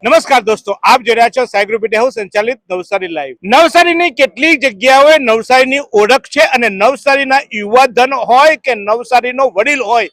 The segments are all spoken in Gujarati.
નમસ્કાર દોસ્તો, આપ જોઈ રહ્યા છો સાઈ ગ્રુપ મીડિયા હાઉસ સંચાલિત નવસારી લાઈવ। નવસારીની કેટલીક જગ્યાઓએ નવસારીની ઓળખ છે અને નવસારીના યુવાધન હોય કે નવસારીનો વડીલ હોય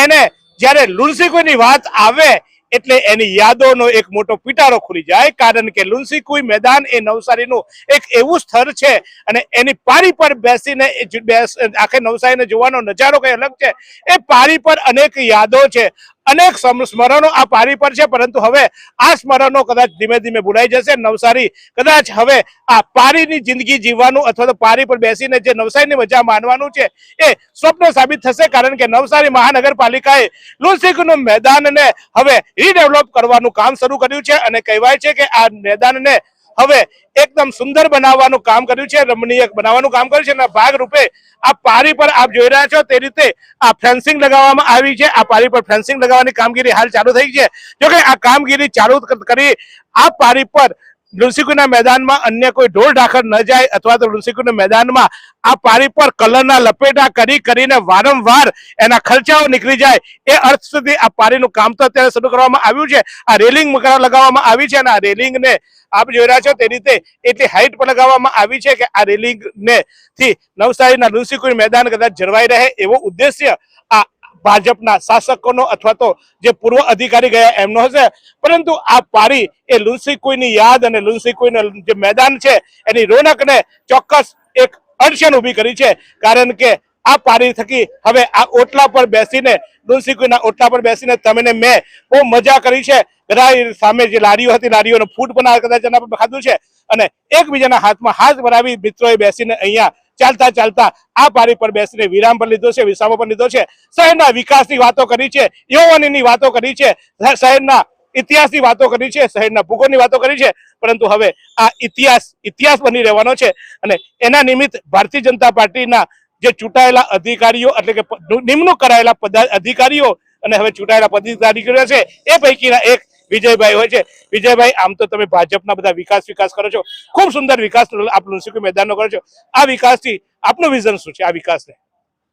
એને જ્યારે લુણસીકુઈની વાત આવે એટલે એની યાદોનો એક મોટો પિટારો ખુલી જાય, કારણ કે લુણસીકુઈ મેદાન એ નવસારીનું એક એવું સ્થળ છે અને એની પારી પર બેસીને આખે નવસારીને જોવાનો નજારો કઈ અલગ છે। એ પારી પર અનેક યાદો છે, અનેક સ્મરણો આ પારી પર છે, પરંતુ હવે આ સ્મરણો કદાચ ધીમે ધીમે ભૂલાઈ જશે। નવસારી કદાચ હવે આ પારીની જિંદગી જીવવાનું અથવા તો પારી પર બેસીને જે નવસારીની મજા માણવાનું છે એ સ્વપ્ન સાબિત થશે, કારણ કે નવસારી મહાનગરપાલિકાએ લુણસીકુઈનું મેદાનને હવે રીડેવલપ કરવાનું કામ શરૂ કર્યું છે અને કહેવાય છે કે આ મેદાનને હવે એકદમ સુંદર બનાવવાનું કામ કર્યું છે, રમણીય બનાવવાનું કામ કર્યું છે અને ભાગરૂપે આ પારી પર આપ જોઈ રહ્યા છો તે રીતે આ ફેન્સિંગ લગાવવામાં આવી છે। આ પારી પર ફેન્સિંગ લગાવવાની કામગીરી હાલ ચાલુ થઈ છે। જો કે આ કામગીરી ચાલુ કરી આ પારી પર લુણસીકુઈના મેદાનમાં અન્ય કોઈ ઢોર ઢાખર ન જાય અથવા તો લુણસીકુઈના મેદાનમાં આ પારી પર કલરના લપેટા કરીને વારંવાર એના ખર્ચાઓ નીકળી જાય એ અર્થ સુધી આ પારીનું કામ તો અત્યારે શરૂ કરવામાં આવ્યું છે। આ રેલિંગ લગાવવામાં આવી છે અને આ રેલિંગને આપ જોઈ રહ્યા છો તે રીતે એટલી હાઈટ પર લગાવવામાં આવી છે કે આ રેલિંગ ને થી નવસારીના લુણસીકુઈ મેદાન કદાચ જળવાઈ રહે એવો ઉદ્દેશ્ય આ ભાજપના શાસકોનો અથવા તો જે પૂર્વ અધિકારી ગયા એમનો હશે। પરંતુ આ પારી એ લુણસીકુઈની યાદ અને લુણસીકુઈનું જે મેદાન છે એની રોનકને ચોક્કસ એક અડચણ ઊભી કરી છે, કારણ કે આ પારી થકી હવે આ ઓટલા પર બેસીને લુણસીકુઈના ઓટલા પર બેસીને તમે ને મેં બહુ મજા કરી છે। બધા સામે જે લારીઓ હતી લારીઓનો ફૂડ પણ કદાચ એના પર ખાધું છે અને એકબીજાના હાથમાં હાથ ભરાવી મિત્રોએ બેસીને અહીંયા ચાલતા ચાલતા આ પારી પર બેસીને વિરામ પર લીધો છે, વિસામો પર લીધો છે, શહેરના વિકાસની વાતો કરી છે, યુવાનીની વાતો કરી છે, શહેરના ઇતિહાસની વાતો કરી છે, શહેરના ભૂગોળની વાતો કરી છે, પરંતુ હવે આ ઇતિહાસ બની રહેવાનો છે અને એના નિમિત્ત ભારતીય જનતા પાર્ટીના જે ચૂંટાયેલા અધિકારીઓ એટલે કે નિમણૂક કરાયેલા અધિકારીઓ અને હવે ચૂંટાયેલા પદાધિકારીઓ છે એ પૈકીના એક વિજયભાઈ હોય છે। વિજયભાઈ, આમ તો તમે ભાજપના બધા વિકાસ કરો છો, ખૂબ સુંદર વિકાસ આપ લુણસીકુઈ મેદાનનો કરો છો, આ વિકાસથી આપનું વિઝન શું છે? આ વિકાસને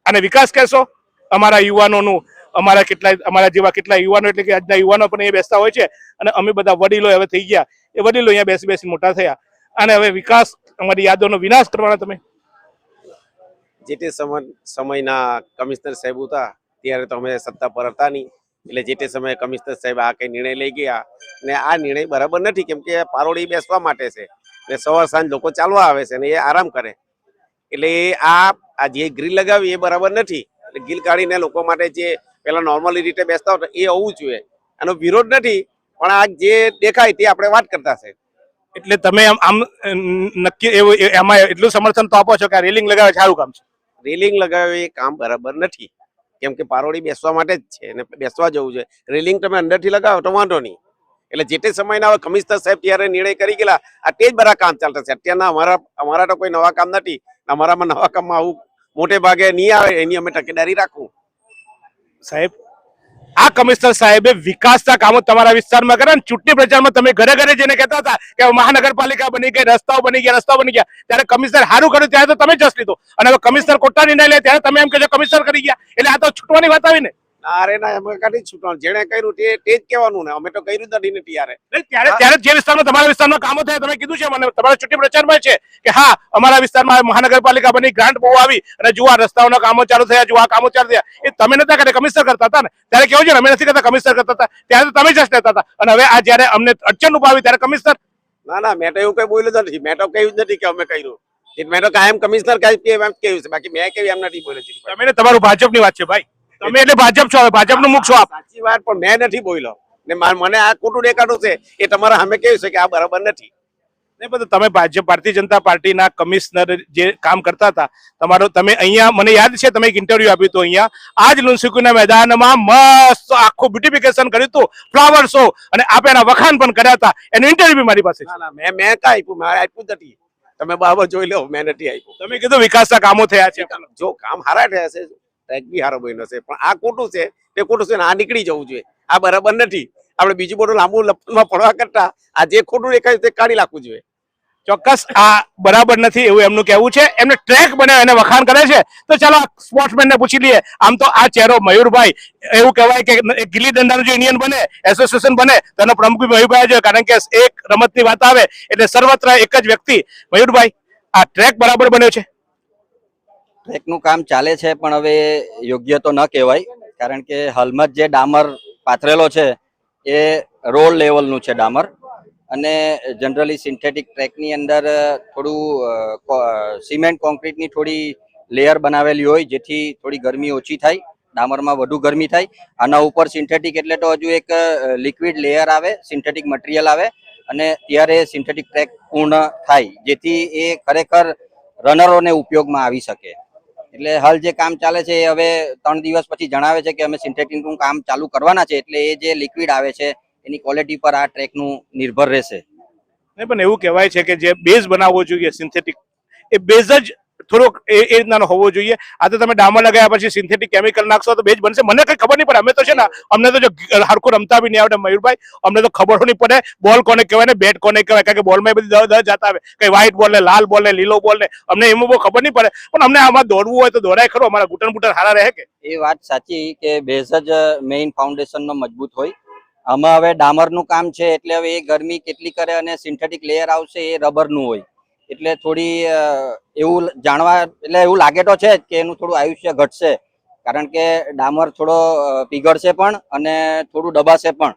અને વિકાસ કહેશો અમારા યુવાનોનું, અમારા જેવા કેટલા યુવાનો એટલે કે આજના યુવાનો પણ અહીંયા બેસતા હોય છે અને અમે બધા વડીલો હવે થઈ ગયા, એ વડીલો અહીંયા બેસી મોટા થયા અને હવે વિકાસ અમારી યાદોનો વિનાશ કરવાના તમે? જે તે સમયના કમિશનર સાહેબ હતા ત્યારે તો અમે સત્તા પર હતા નહીં, એટલે જે તે સમયે કમિશનર સાહેબ આ કઈ નિર્ણય લઈ ગયા અને આ નિર્ણય બરાબર નથી, કેમ કે પારોડી બેસવા માટે છે અને સવાર સાંજ લોકો ચાલવા આવે છે અને એ આરામ કરે, એટલે આ જે ગ્રીલ લગાવી એ બરાબર નથી। એટલે ગ્રીલ કાઢીને લોકો માટે જે પેલા નોર્મલી રીતે બેસતા હતા એ હોવું જોઈએ, આનો વિરોધ નથી, પણ આ જે દેખાય તે આપણે વાત કરતા છે। એટલે તમે આમ નક્કી એમાં એટલું સમર્થન તો આપો છો કે રેલિંગ લગાવે સારું કામ છે? રેલિંગ લગાવે એ કામ બરાબર નથી, કેમ કે પારોડી બેસવા માટે જ છે અને બેસવા જવું છે। રેલિંગ તમે અંદરથી લગાવો તો વાંધો નહીં, એટલે જે તે સમયના હવે કમિશનર સાહેબ ત્યારે નિર્ણય કરી ગયેલા આ તે જ બધા કામ ચાલતા છે। અત્યારના અમારા તો કોઈ નવા કામ નથી, અમારામાં નવા કામમાં આવું મોટે ભાગે નહીં આવે, એની અમે તકેદારી રાખવું। સાહેબ, આ કમિશનર સાહેબે વિકાસના કામો તમારા વિસ્તારમાં કર્યા, ચૂંટણી પ્રચારમાં તમે ઘરે ઘરે જઈને કહેતા હતા કે મહાનગરપાલિકા બની ગઈ, રસ્તાઓ બની ગયા, ત્યારે કમિશનર સારું કર્યું ત્યારે તો તમે જસ લીધો અને હવે કમિશનર ખોટા નિર્ણય લે ત્યારે તમે એમ કહેજો કમિશનર કરી ગયા, એટલે આ તો છૂટવાની વાત આવી ને? અરે ના, અમે કાઢી છૂટવાનું, જેને કર્યું તે જ કહેવાનું ને, અમે તો કર્યું જ નથી ત્યારે જે વિસ્તારમાં તમારા વિસ્તારમાં કામો થયા તમે કીધું છે મને, તમારા ચૂંટણી પ્રચારમાં છે કે હા અમારા વિસ્તારમાં મહાનગરપાલિકા બની, ગ્રાન્ટ બહુ આવી અને જો આ રસ્તાઓના કામો ચાલુ થયા, જો આ કામો ચાલુ થયા, એ તમે નતા કરતા, કમિશનર કરતા હતા ને? ત્યારે કેવું છે ને અમે નથી કરતા, કમિશનર કરતા હતા, ત્યારે તો તમે જશ લેતા હતા અને હવે આ જયારે અમને અડચણ ઉભા આવી ત્યારે કમિશનર? ના, મેં તો એવું કઈ બોલ્યું જ નથી, મેં તો કહ્યું જ નથી કે અમે કર્યું, મેં તો કાયમ કમિશનર એમ કહ્યું છે, બાકી મેં કહ્યું એમ નથી બોલ્યો। તમે તમારું ભાજપની વાત છે ભાઈ, તમે એટલે ભાજપ છો, ભાજપનું મુખ છો આપ? સાચી વાત, પણ મેં નથી બોલ્યો ને મને આ ખોટું દેખાડું છે એ તમારા સામે કહ્યું છે કે આ બરાબર નથી। નહીં, બધું તમે ભારતીય જનતા પાર્ટીના કમિશનર જે કામ કરતા હતા તમારો, તમે અહીંયા મને યાદ છે તમે એક ઇન્ટરવ્યુ આપ્યું હતું અહીંયા આજ લુણસીકુઈના મેદાનમાં, મસ્ત આખું બ્યુટિફિકેશન કર્યું હતું, ફ્લાવર શો, અને આપે એના વખાણ પણ કર્યા હતા, એનું ઇન્ટરવ્યુ મારી પાસે છે। મેં કાંઈ આપ્યું? મારે આપ્યું જ નથી, તમે બરાબર જોઈ લો, મેં નથી આપ્યું। તમે કીધું વિકાસના કામો થયા છે, જો કામ સારા થયા છે, ટ્રેક બી સારો બન્યો છે, પણ આ ખોટું છે, તે ખોટું છે ને આ નીકળી જવું જોઈએ, આ બરાબર નથી। આપણે બીજું બધું લાંબુ લપનમાં પડવા કરતા આ જે ખોટું દેખાય તે કાઢી નાખવું જોઈએ। ચોક્કસ આ બરાબર નથી એવું એમનું કહેવું છે. એમને ટ્રેક બનાવ્યો એને વખાણ કરે છે. તો ચાલો સ્પોર્ટ્સમેન ને પૂછી લઈએ. આમ તો આ ચહેરો મયુરભાઈ એવું કહેવાય કે ગિલ્લી દંડાનું જો યુનિયન બને એસોસિએશન બને તો એનો પ્રમુખ બી મયુરભાઈ છે, કારણ કે એક રમતની વાત આવે એટલે સર્વત્ર એક જ વ્યક્તિ. મયુરભાઈ, આ ટ્રેક બરાબર બન્યો છે? ટ્રેકનું કામ ચાલે છે પણ હવે યોગ્ય તો ન કહેવાય, કારણ કે હાલમાં જે ડામર પાથરેલો છે એ રોડ લેવલનું છે ડામર, અને જનરલી સિન્થેટિક ટ્રેકની અંદર થોડું સિમેન્ટ કોન્ક્રીટની થોડી લેયર બનાવેલી હોય જેથી થોડી ગરમી ઓછી થાય, ડામરમાં વધુ ગરમી થાય. આના ઉપર સિન્થેટિક એટલે તો હજુ એક લિક્વિડ લેયર આવે, સિન્થેટિક મટીરિયલ આવે, અને ત્યારે સિન્થેટિક ટ્રેક પૂર્ણ થાય જેથી એ ખરેખર રનરોને ઉપયોગમાં આવી શકે. એટલે હાલ જે કામ ચાલે છે એ હવે 3 દિવસ પછી જણાવે છે કે અમે સિન્થેટિકનું કામ ચાલુ કરવાના છે, એટલે એ જે લિક્વિડ આવે છે એની ક્વોલિટી પર આ ટ્રેકનું નિર્ભર રહેશે. નહીં, પણ એવું કહેવાય છે કે જે બેઝ બનાવવો જોઈએ સિન્થેટિક, એ બેઝ જ થોડોક એ રીતના હોવો જોઈએ. આ તો તમે ડામર લગાવ્યા પછી સિન્થેટિક કેમિકલ નાખશો તો બેઝ બનશે? મને કઈ ખબર નહીં પડે. અમે તો છે ને, અમને તો જો હરખું રમતા બી નહીં આવડે મયુરભાઈ, અમને તો ખબર નહીં પડે બોલ કોને કહેવાય ને બેટ કોને કહેવાય, કારણ કે બોલમાં બધી દસ જતા આવે, કઈ વ્હાઈટ બોલ ને લાલ બોલ ને લીલો બોલ ને, અમને એમાં બહુ ખબર નહીં પડે. પણ અમને આમાં દોડવું હોય તો દોડાય ખરો? અમારા ઘૂંટણ બૂટણ સારા રહે કે? એ વાત સાચી કે બેઝ જ મેઇન ફાઉન્ડેશનનો મજબૂત હોય. આમાં હવે ડામરનું કામ છે એટલે હવે એ ગરમી કેટલી કરે, અને સિન્થેટિક લેયર આવશે એ રબરનું હોય એટલે થોડી એવું જાણવા એટલે એવું લાગે તો છે જ કે એનું થોડું આયુષ્ય ઘટશે, કારણ કે ડામર થોડો પીગળશે પણ અને થોડું દબાશે પણ.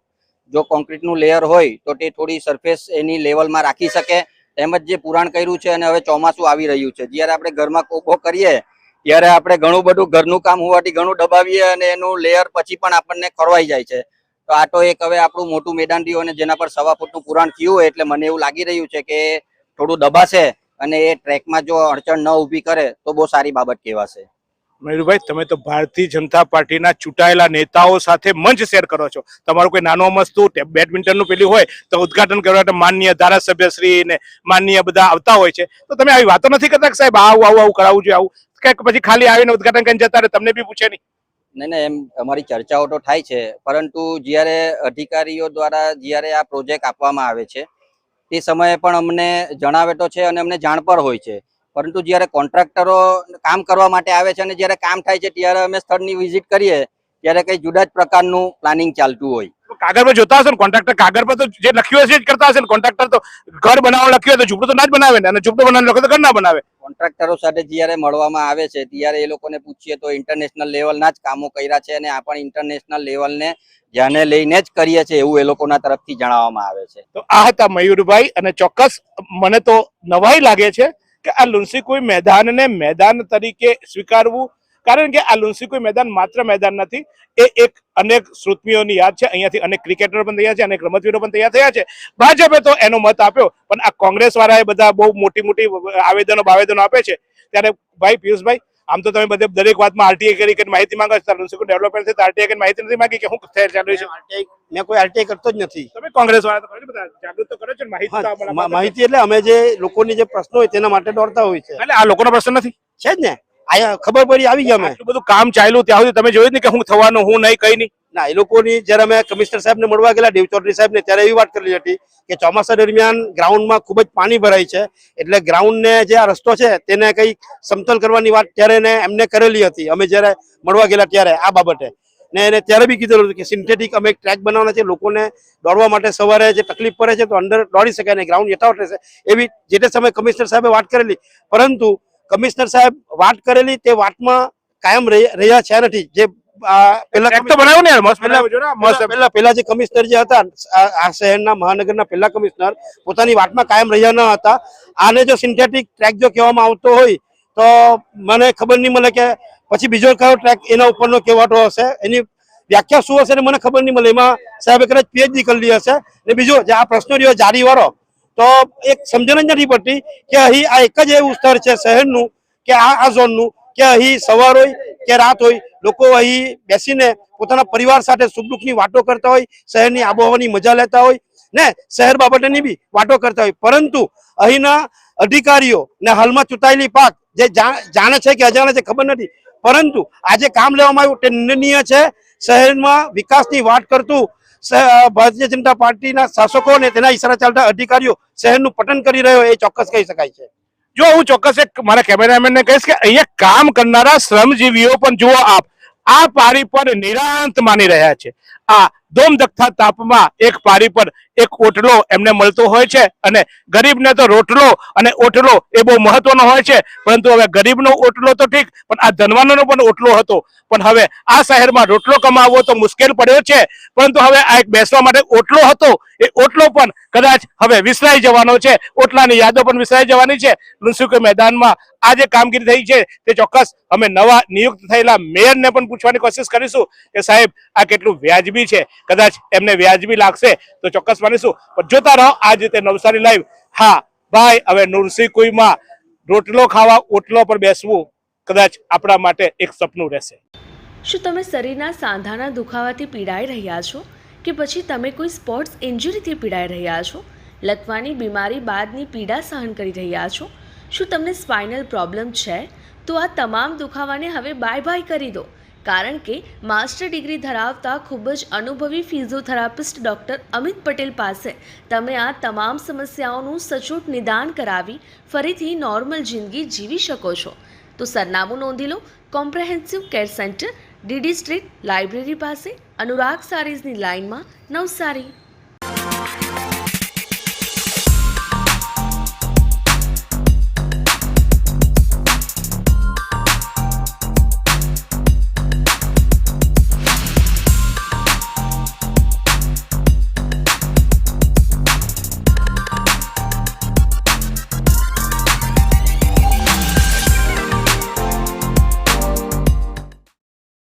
જો કોન્ક્રીટનું લેયર હોય તો તે થોડી સરફેસ એની લેવલમાં રાખી શકે. તેમજ જે પુરાણ કર્યું છે, અને હવે ચોમાસું આવી રહ્યું છે, જ્યારે આપણે ઘરમાં કોકો કરીએ ત્યારે આપણે ઘણું બધું ઘરનું કામ હોવાથી ઘણું દબાવીએ અને એનું લેયર પછી પણ આપણને ખરવાઈ જાય છે. તો આ તો એક હવે આપણું મોટું મેદાન રહ્યું, અને જેના પર 1.25 ફૂટનું પુરાણ થયું હોય એટલે મને એવું લાગી રહ્યું છે કે થોડું દબાશે અને એ ટ્રેકમાં જો અડચણ ન ઊભી કરે તો બહુ સારી બાબત કહેવાશે. મયુરભાઈ, તમે તો ભારતીય જનતા પાર્ટીના ચૂંટાયેલા નેતાઓ સાથે મંચ શેર કરો છો. તમારું કોઈ નાનો મસ્તું બેડમિન્ટનનું પેલું હોય તો ઉદઘાટન કરવા માટે માનનીય ધારાસભ્ય શ્રી ને માનનીય બધા આવતા હોય છે, તો તમે આવી વાતો નથી કરતા કે સાહેબ આવું કરાવવું જોઈએ, આવું કે પછી ખાલી આવીને ઉદઘાટન કરીને જતા રહે, તમને બી પૂછે નહીં? નહીં, એમ અમારી ચર્ચાઓ તો થાય છે, પરંતુ જ્યારે અધિકારીઓ દ્વારા જ્યારે આ પ્રોજેક્ટ આપવામાં આવે છે તે સમયે પણ અમને જણાવે તો છે અને અમને જાણ પર હોય છે, પરંતુ જ્યારે કોન્ટ્રાક્ટરો કામ કરવા માટે આવે છે અને જ્યારે કામ થાય છે ત્યારે અમે સ્થળની વિઝિટ કરીએ ત્યારે કઈ જુદા જ પ્રકારનું પ્લાનિંગ ચાલતું હોય. કાગળ પર જોતા હશે ને કોન્ટ્રાક્ટર, કાગળ પર તો જે લખ્યું હશે જ કરતા હશે ને. કોન્ટ્રાક્ટર તો ઘર બનાવવા લખ્યું હોય તો ઝૂંપડું તો ના જ બનાવે ને, અને ઝૂંપડું બનાવવાનું લખ્યું તો ઘર ના બનાવે. કોન્ટ્રાક્ટરો સાથે જ્યારે મળવામાં આવે છે ત્યારે એ લોકોને પૂછીએ તો ઇન્ટરનેશનલ લેવલના જ કામો કર્યા છે, અને આ પણ ઇન્ટરનેશનલ લેવલને ધ્યાને લઈને જ કરીએ છીએ એવું એ લોકોના તરફથી જણાવવામાં આવે છે. તો આ હતા મયુરભાઈ, અને ચોક્કસ મને તો નવાઈ લાગે છે કે આ લુન્સીકુઈ મેદાનને મેદાન તરીકે સ્વીકારવું, કારણ કે આ લુન્સીકુઈ મેદાન માત્ર મેદાન નથી, એ એક અનેક શ્રુતમીઓની યાદ છે. અહીંયાથી અનેક ક્રિકેટરો પણ તૈયાર છે, અનેક રમતવીરો પણ તૈયાર થયા છે. ભાજપે તો એનો મત આપ્યો, પણ આ કોંગ્રેસ વાળાએ બધા બહુ મોટી આવેદનો આપે છે. ત્યારે ભાઈ પિયુષભાઈ, આમ તો તમે બધે દરેક વાતમાં આરટીઆઈ કરી માહિતી માંગો છો, લુન્સીકુઈ ડેવલપમેન્ટ છે તો આરટીઆઈ માહિતી નથી માંગી કે હું ચાલુ છે? મેં કોઈ આરટીઆઈ કરતો જ નથી. તમે કોંગ્રેસ વાળા તો બધા જાગૃત તો કરો છો ને, માહિતી તો આપણા માહિતી એટલે અમે જે લોકોની જે પ્રશ્નો હોય તેના માટે દોડતા હોય છે. એટલે આ લોકોનો પ્રશ્ન નથી, છે જ ને. આયા ખબર પડી આવી ગયા અમે. આટલું બધું કામ ચાલ્યું ત્યાં સુધી તમે જોયું જ નહીં કે હું થવાનું, હું નહીં, કઈ નહીં. ના, એ લોકોની જયારે અમે કમિશનર સાહેબને મળવા ગયેલા, દેવ ચૌધરી સાહેબને, ત્યારે એવી વાત કરેલી હતી કે ચોમાસા દરમિયાન ગ્રાઉન્ડમાં ખૂબ જ પાણી ભરાય છે, એટલે ગ્રાઉન્ડને જે આ રસ્તો છે તેને કઈ સમતલ કરવાની વાત ત્યારે એમને કરેલી હતી. અમે જયારે મળવા ગયેલા ત્યારે આ બાબતે ને એને ત્યારે બી કીધેલું હતું કે સિન્થેટિક અમે ટ્રેક બનાવવાના છે, લોકોને દોડવા માટે સવારે જે તકલીફ પડે છે તો અંદર દોડી શકાય ને ગ્રાઉન્ડ યથાવત રહેશે, એવી જે તે સમયે કમિશનર સાહેબે વાત કરેલી. પરંતુ કમિશનર સાહેબ વાત કરેલી તે વાતમાં કાયમ રહ્યા છે નથી. જે પેલા જે કમિશનર જે હતા આ શહેરના મહાનગરના પહેલા કમિશનર પોતાની વાતમાં કાયમ રહ્યા ન હતા. આને જો સિન્થેટિક ટ્રેક જો કહેવામાં આવતો હોય તો મને ખબર નહીં મળે કે પછી બીજો કયો ટ્રેક એના ઉપરનો કહેવાતો હશે, એની વ્યાખ્યા શું હશે મને ખબર નહીં મળે. એમાં સાહેબે કદાચ પીએચડી કરેલી હશે. ને બીજો જે આ પ્રશ્નો રહ્યો જારી વાળો, તો એક સમજણ જ નથી પડતી કે અહીં આ એક જ એવું સ્તર છે શહેરનું કે આ ઝોનનું કે અહીં સવાર હોય કે રાત હોય લોકો અહીં બેસીને પોતાના પરિવાર સાથે સુખ દુઃખની વાતો કરતા હોય, શહેરની આબોહવાની મજા લેતા હોય ને શહેર બાબતેની બી વાતો કરતા હોય. પરંતુ અહીંના અધિકારીઓ ને હાલમાં ચૂંટાયેલી પાક જે જાણે છે કે અજાણે છે ખબર નથી, પરંતુ આજે કામ લેવામાં આવ્યું તે નિંદનીય છે. શહેરમાં વિકાસની વાત કરતું ભારતીય જનતા પાર્ટીના શાસકો અને તેના ઈશારા ચાલતા અધિકારીઓ શહેરનું પતન કરી રહ્યો એ ચોક્કસ કહી શકાય છે. જો હું ચોક્કસ એક મારા કેમેરામેનને કહીશ કે અહીંયા કામ કરનારા શ્રમજીવીઓ પણ જુઓ આપ આ પારી પર નિરાંત માની રહ્યા છે. આ ધોમધખતા તાપમાં એક પારી પર એક ઓટલો એમને મળતો હોય છે અને ગરીબને તો રોટલો અને ઓટલો એ બહુ મહત્વનો હોય છે. પરંતુ હવે ગરીબનો ઓટલો તો ઠીક, પણ આ ધનવાનોનો પણ ઓટલો હતો. પણ હવે આ શહેરમાં રોટલો કમાવવો તો મુશ્કેલ પડ્યો છે, પરંતુ હવે આ એક બેસવા માટે ઓટલો હતો એ ઓટલો પણ કદાચ હવે વિસરાઈ જવાનો છે. ઓટલાની યાદો પણ વિસરાઈ જવાની છે. લુન્સુકે મેદાનમાં આ જે કામગીરી થઈ છે તે ચોક્કસ અમે નવા નિયુક્ત થયેલા મેયરને પણ પૂછવાની કોશિશ કરીશું કે સાહેબ આ કેટલું વ્યાજબી છે. કદાચ એમને વ્યાજબી લાગશે તો ચોક્કસ માનીશું. પણ જોતા રહો આ જ રીતે નવસારી લાઈવ. હા ભાઈ, હવે નુરસિંહકુઈમાં રોટલો ખાવા ઓટલો પર બેસવું કદાચ આપણા માટે એક સપનું રહેશે. શું તમે શરીરના સાંધાના દુખાવાથી પીડાઈ રહ્યા છો કે પછી તમે કોઈ સ્પોર્ટ્સ ઇન્જરીથી પીડાઈ રહ્યા છો? લકવાની બીમારી બાદની પીડા સહન કરી રહ્યા છો? શું તમને સ્પાઇનલ પ્રોબ્લેમ છે? તો આ તમામ દુખાવાને હવે બાય બાય કરી દો, કારણ કે માસ્ટર ડિગ્રી ધરાવતા ખૂબ જ અનુભવી ફિઝિયોથેરાપિસ્ટ ડૉક્ટર અમિત પટેલ પાસે તમે આ તમામ સમસ્યાઓનું સચોટ નિદાન કરાવી ફરીથી નોર્મલ જિંદગી જીવી શકો છો. તો સરનામું નોંધી લો. Comprehensive care centre, DD street, library પાસે, અનુરાગ સારીઝની લાઇનમાં, નવસારી.